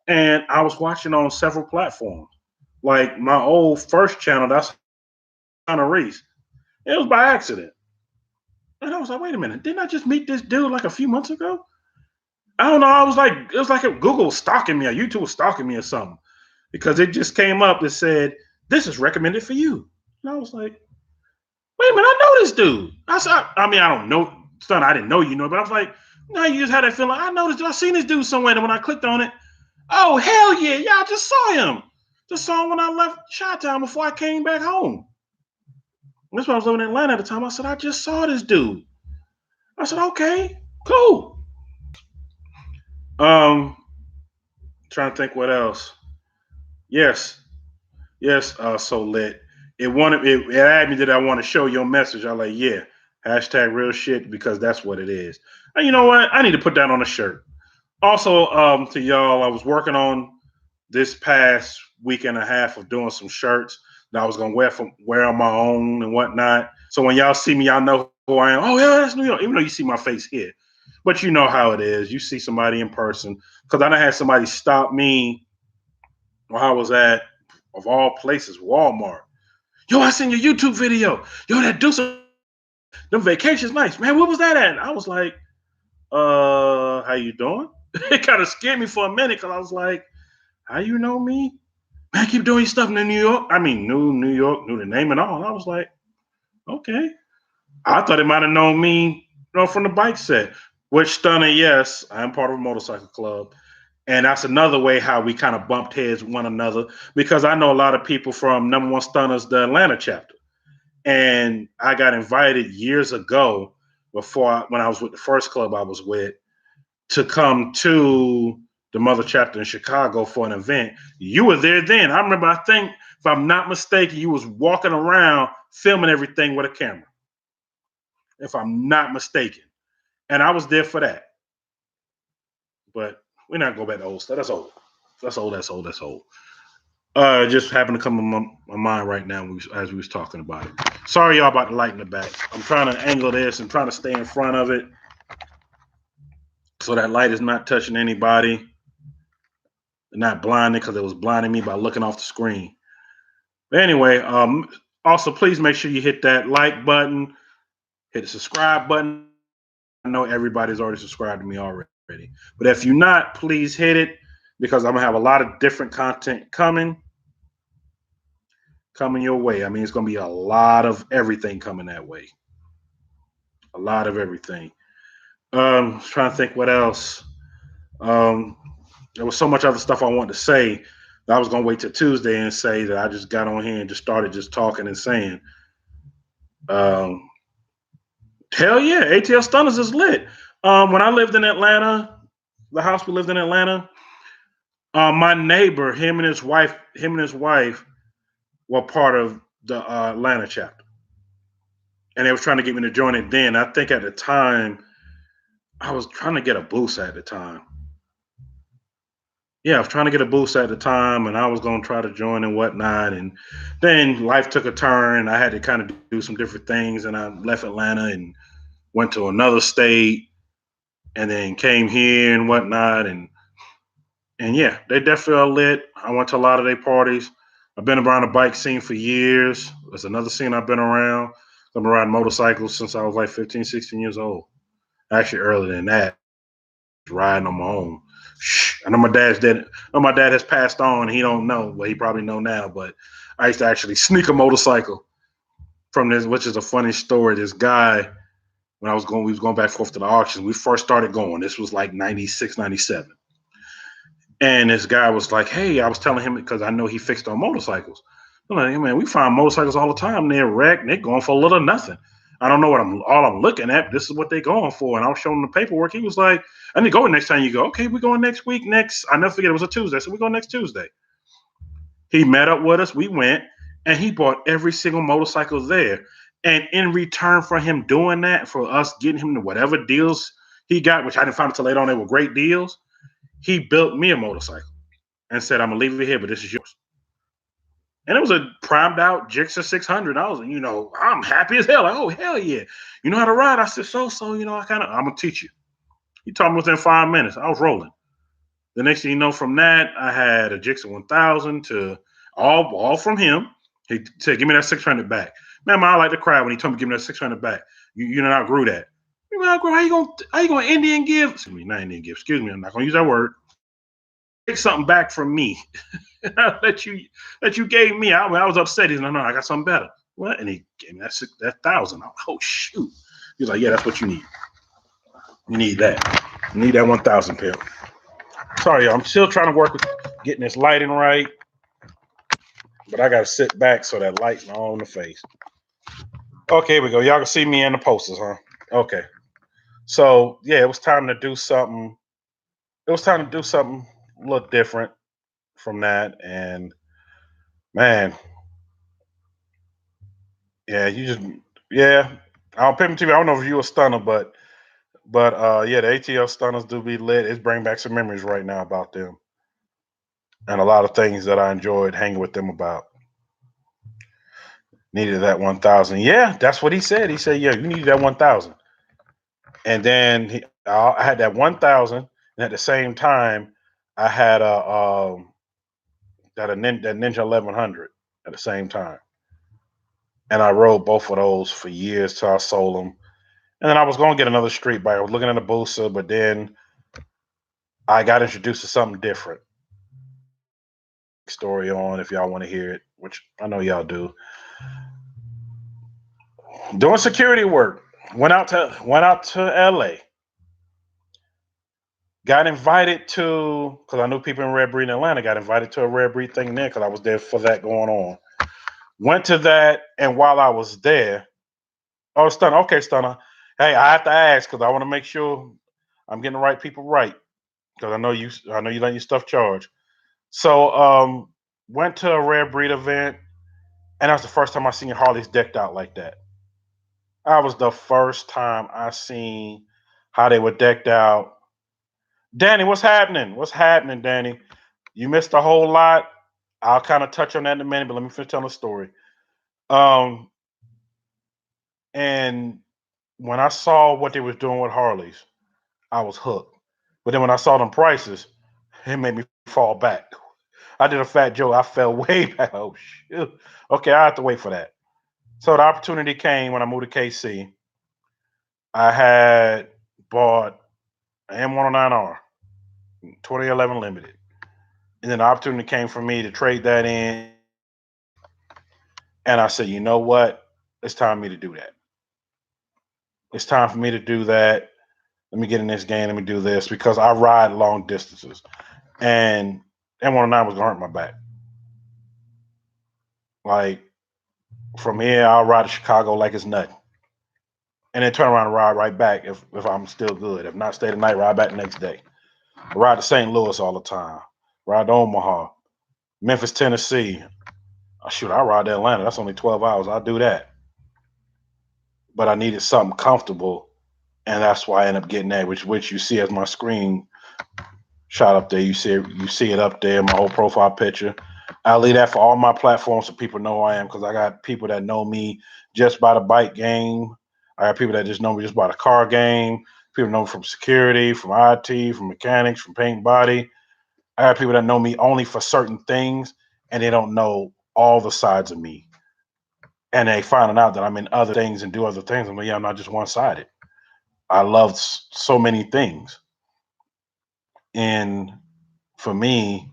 And I was watching on several platforms. Like my old first channel, that's Hunter Reese. It was by accident. And I was like, wait a minute, didn't I just meet this dude like a few months ago? I don't know. It was like if Google was stalking me or YouTube was stalking me or something. Because it just came up that said, this is recommended for you. And I was like, wait a minute, I know this dude. I mean, I don't know, son, I didn't know you know, but I was like, no, you just had that feeling. I know this dude. I seen this dude somewhere. And when I clicked on it, oh, hell yeah. Yeah, I just saw him. Just saw him when I left Chi-Town before I came back home. And that's when I was living in Atlanta at the time. I said, I just saw this dude. I said, okay, cool. Trying to think what else. Yes. So lit. It added me that I want to show your message. I'm like, yeah, hashtag real shit, because that's what it is. And you know what? I need to put that on a shirt. Also, to y'all, I was working on this past week and a half of doing some shirts that I was gonna wear on my own and whatnot. So when y'all see me, y'all know who I am. Oh yeah, that's New York. Even though you see my face here, but you know how it is. You see somebody in person. Because I done had somebody stop me where I was at, of all places, Walmart. Yo, I seen your YouTube video. Yo, that do some them vacations nice, man. What was that at? I was like, how you doing? It kind of scared me for a minute because I was like, how you know me? Man, keep doing your stuff in New York. I mean, New York, knew the name and all. And I was like, okay. I thought it might have known me, from the bike set. Which, Stunner, yes, I'm part of a motorcycle club. And that's another way how we kind of bumped heads with one another, because I know a lot of people from Number One Stunners, the Atlanta chapter. And I got invited years ago when I was with the first club I was with, to come to the mother chapter in Chicago for an event. You were there then. I remember, I think, if I'm not mistaken, you was walking around filming everything with a camera, if I'm not mistaken. And I was there for that. But we're not going back to old stuff. That's old. That's old. It just happened to come on my mind right now as we was talking about it. Sorry, y'all, about the light in the back. I'm trying to angle this and trying to stay in front of it so that light is not touching anybody, not blinding, because it was blinding me by looking off the screen. But anyway, also please make sure you hit that like button, hit the subscribe button. I know everybody's already subscribed to me already, but if you're not, please hit it because I'm gonna have a lot of different content coming your way. I mean, it's gonna be a lot of everything coming that way. A lot of everything. Trying to think what else. Um, there was so much other stuff I wanted to say that I was gonna wait till Tuesday and say that I just got on here and just started just talking and saying. Um, Hell yeah, ATL Stunners is lit. When I lived in Atlanta, the house we lived in Atlanta, my neighbor, him and his wife were part of the Atlanta chapter, and they was trying to get me to join it. Then I think at the time I was trying to get a boost at the time. Yeah, I was trying to get a boost at the time, and I was going to try to join and whatnot. And then life took a turn. I had to kind of do some different things, and I left Atlanta and went to another state, and then came here and whatnot. And yeah, they definitely are lit. I went to a lot of their parties. I've been around the bike scene for years. That's another scene I've been around. I've been riding motorcycles since I was like 15, 16 years old. Actually, earlier than that, riding on my own. I know my dad's dead. I know my dad has passed on. He don't know. Well, he probably know now. But I used to actually sneak a motorcycle from this, which is a funny story. This guy, we was going back and forth to the auction. We first started going. This was like 96, 97. And this guy was like, "Hey," I was telling him because I know he fixed on motorcycles. I'm like, "Hey, man, we find motorcycles all the time. They're wrecked. They're going for a little nothing. I don't know what I'm looking at. This is what they're going for." And I was showing him the paperwork. He was like, "I need to go next time you go." Okay, we're going next week. I never forget it was a Tuesday, so we're going next Tuesday. He met up with us. We went, and he bought every single motorcycle there. And in return for him doing that, for us getting him to whatever deals he got, which I didn't find until later on, they were great deals. He built me a motorcycle and said, "I'm gonna leave it here, but this is yours." And it was a primed out Gixxer 600. I was, I'm happy as hell. Like, oh hell yeah! You know how to ride? I said, so. I'm gonna teach you. He taught me within 5 minutes. I was rolling. The next thing you know, from that, I had a Gixxer 1000 to all from him. He said, "Give me that 600 back." Man, I like to cry when he told me, "Give me that 600 back." You know, outgrew that. You know, outgrew, how you gonna Indian give? Excuse me, not Indian give. Excuse me, I'm not gonna use that word. Take something back from me that you gave me. I was upset. He's like, "No, I got something better." What? And he gave me that 1,000. I'm like, "Oh shoot!" He's like, "Yeah, that's what you need. You need that. You need that 1,000 pill." Sorry, I'm still trying to work with getting this lighting right, but I got to sit back so that light's not on the face. Okay, here we go. Y'all can see me in the posters, huh? Okay. So yeah, it was time to do something. It was time to do something a little different from that, and man, yeah, yeah. I'll pay TV. I don't know if you a stunner, but yeah, the ATL stunners do be lit. It's bringing back some memories right now about them, and a lot of things that I enjoyed hanging with them about. Needed that 1,000. Yeah, that's what he said. He said, "Yeah, you needed that 1,000." And then I had that 1,000, and at the same time, I had that Ninja 1100 at the same time, and I rode both of those for years till I sold them. And then I was going to get another street bike. I was looking at a Busa, but then I got introduced to something different. Story on if y'all want to hear it, which I know y'all do. Doing security work. Went out to LA. Got invited to because I knew people in Red Breed in Atlanta. Got invited to a Red Breed thing there because I was there for that going on. Went to that, and while I was there, oh Stunner, okay Stunner. Hey, I have to ask because I want to make sure I'm getting the right people right because I know you let your stuff charge. So went to a Rare Breed event, and that was the first time I seen Harleys decked out like that. That was the first time I seen how they were decked out. Danny, what's happening? What's happening, Danny? You missed a whole lot. I'll kind of touch on that in a minute, but let me finish telling the story. Um, and when I saw what they was doing with Harleys, I was hooked. But then when I saw them prices, it made me fall back. I did a fat joke. I fell way back. Oh shoot. Okay, I have to wait for that. So the opportunity came when I moved to KC. I had bought an M109R, 2011 limited. And then the opportunity came for me to trade that in. And I said, you know what? It's time for me to do that. It's time for me to do that. Let me get in this game. Let me do this because I ride long distances. And M109 was going to hurt my back. Like from here, I'll ride to Chicago like it's nothing. And then turn around and ride right back if I'm still good. If not, stay the night, ride back the next day. I ride to St. Louis all the time. Ride to Omaha, Memphis, Tennessee. Oh, shoot, I ride to Atlanta. That's only 12 hours. I'll do that. But I needed something comfortable. And that's why I ended up getting that, which you see as my screen shot up there. You see it up there, my whole profile picture. I'll leave that for all my platforms so people know who I am because I got people that know me just by the bike game. I got people that just know me just by the car game. People know me from security, from IT, from mechanics, from paint and body. I got people that know me only for certain things and they don't know all the sides of me. And they finding out that I'm in other things and do other things. I'm like, yeah, I'm not just one-sided. I love so many things. And for me,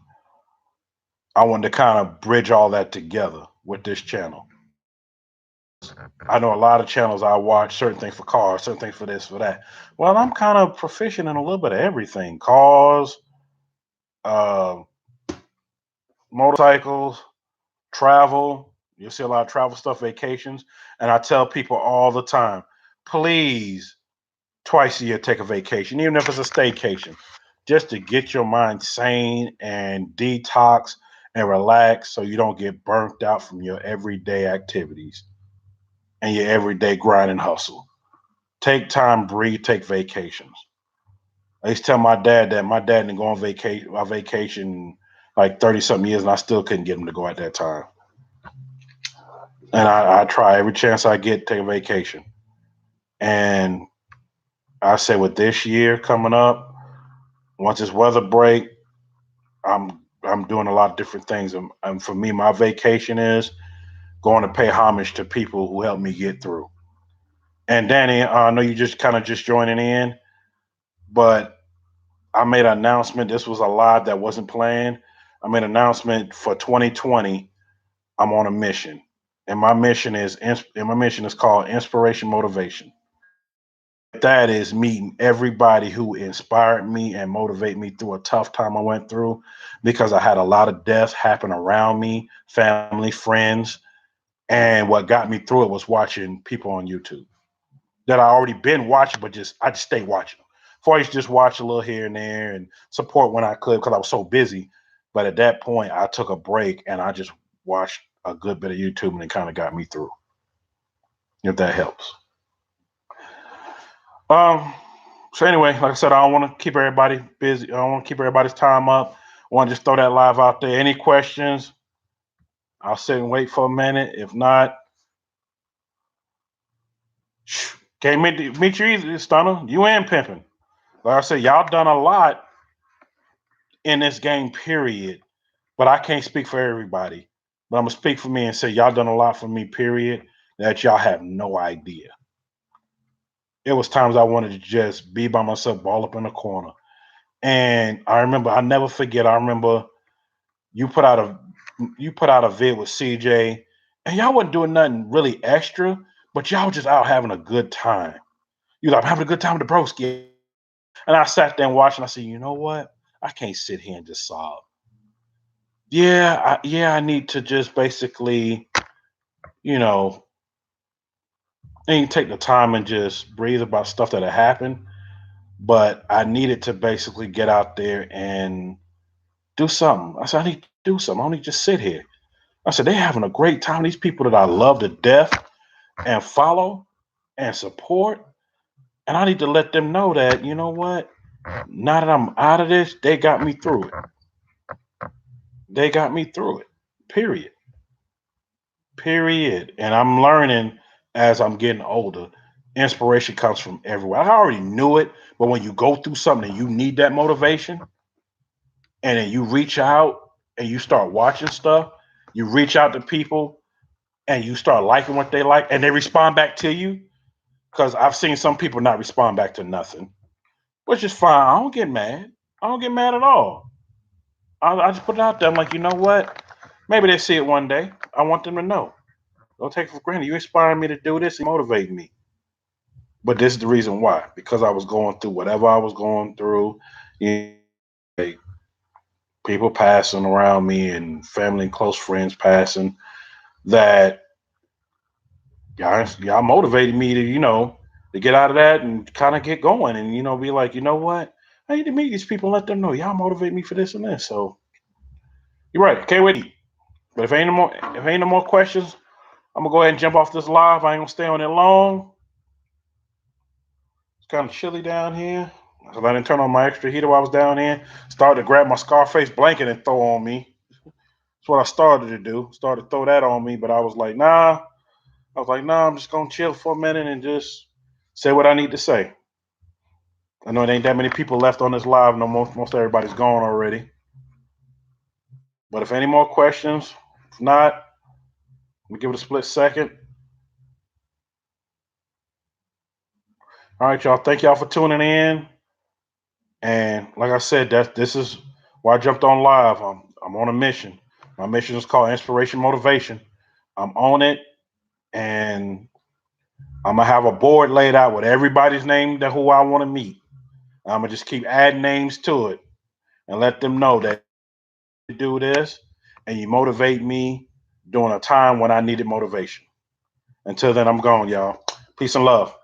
I wanted to kind of bridge all that together with this channel. I know a lot of channels I watch certain things for cars, certain things for this, for that. Well, I'm kind of proficient in a little bit of everything: cars, uh, motorcycles, travel. You'll see a lot of travel stuff, vacations. And I tell people all the time, please, twice a year, take a vacation, even if it's a staycation, just to get your mind sane and detox and relax so you don't get burnt out from your everyday activities and your everyday grind and hustle. Take time, breathe, take vacations. I used to tell my dad that my dad didn't go on vacation like 30 something years and I still couldn't get him to go at that time. And I try every chance I get to take a vacation. And I say with this year coming up, once it's weather break, I'm doing a lot of different things. And for me, my vacation is going to pay homage to people who helped me get through. And Danny, I know you just joining in, but I made an announcement. This was a live that wasn't planned. I made an announcement for 2020. I'm on a mission, and my mission is called Inspiration Motivation. That is meeting everybody who inspired me and motivate me through a tough time I went through because I had a lot of deaths happen around me, family, friends, and what got me through it was watching people on YouTube that I already been watching, but I just stay watching them. Before I used to just watch a little here and there and support when I could because I was so busy. But at that point, I took a break and I just watched a good bit of YouTube and it kind of got me through. If that helps. Um. So anyway, like I said, I don't want to keep everybody busy. I don't want to keep everybody's time up. I want to just throw that live out there. Any questions? I'll sit and wait for a minute. If not, can't meet you either, Stunner. You and Pimpin'. Like I said, y'all done a lot in this game, period. But I can't speak for everybody. But I'm gonna speak for me and say y'all done a lot for me, period. That y'all have no idea. It was times I wanted to just be by myself, ball up in the corner. And I remember, I never forget. I remember you put out a vid with CJ, and y'all wasn't doing nothing really extra, but y'all was just out having a good time. You like, I'm having a good time with the broski. And I sat there and watched, and I said, you know what? I can't sit here and just sob. I need to just basically, you know, and take the time and just breathe about stuff that had happened. But I needed to basically get out there and do something. I said, I need to do something. I don't need to just sit here. I said, they're having a great time. These people that I love to death and follow and support. And I need to let them know that, you know what? Now that I'm out of this, they got me through it. They got me through it. Period. Period. And I'm learning as I'm getting older. Inspiration comes from everywhere. I already knew it, but when you go through something and you need that motivation, and then you reach out and you start watching stuff, you reach out to people and you start liking what they like and they respond back to you. Because I've seen some people not respond back to nothing, which is fine. I don't get mad. I don't get mad at all. I just put it out there. I'm like, you know what? Maybe they see it one day. I want them to know. Don't take it for granted. You inspire me to do this and motivate me. But this is the reason why. Because I was going through whatever I was going through. You know, people passing around me and family and close friends passing, that y'all motivated me to, to get out of that and kind of get going and, be like, you know what? I need to meet these people and let them know y'all motivate me for this and this. So you're right. Can't wait to eat. But if ain't no more questions, I'm gonna go ahead and jump off this live. I ain't gonna stay on it long. It's kind of chilly down here. So I didn't turn on my extra heater while I was down here. Started to grab my Scarface blanket and throw on me. That's what I started to do. Started to throw that on me, but I was like, nah. I'm just gonna chill for a minute and just say what I need to say. I know there ain't that many people left on this live. No, most everybody's gone already. But if any more questions, if not, let me give it a split second. All right, y'all. Thank y'all for tuning in. And like I said, this is why I jumped on live. I'm on a mission. My mission is called Inspiration Motivation. I'm on it, and I'm gonna have a board laid out with everybody's name that who I want to meet. I'm gonna just keep adding names to it and let them know that you do this and you motivate me during a time when I needed motivation. Until then, I'm gone, y'all. Peace and love.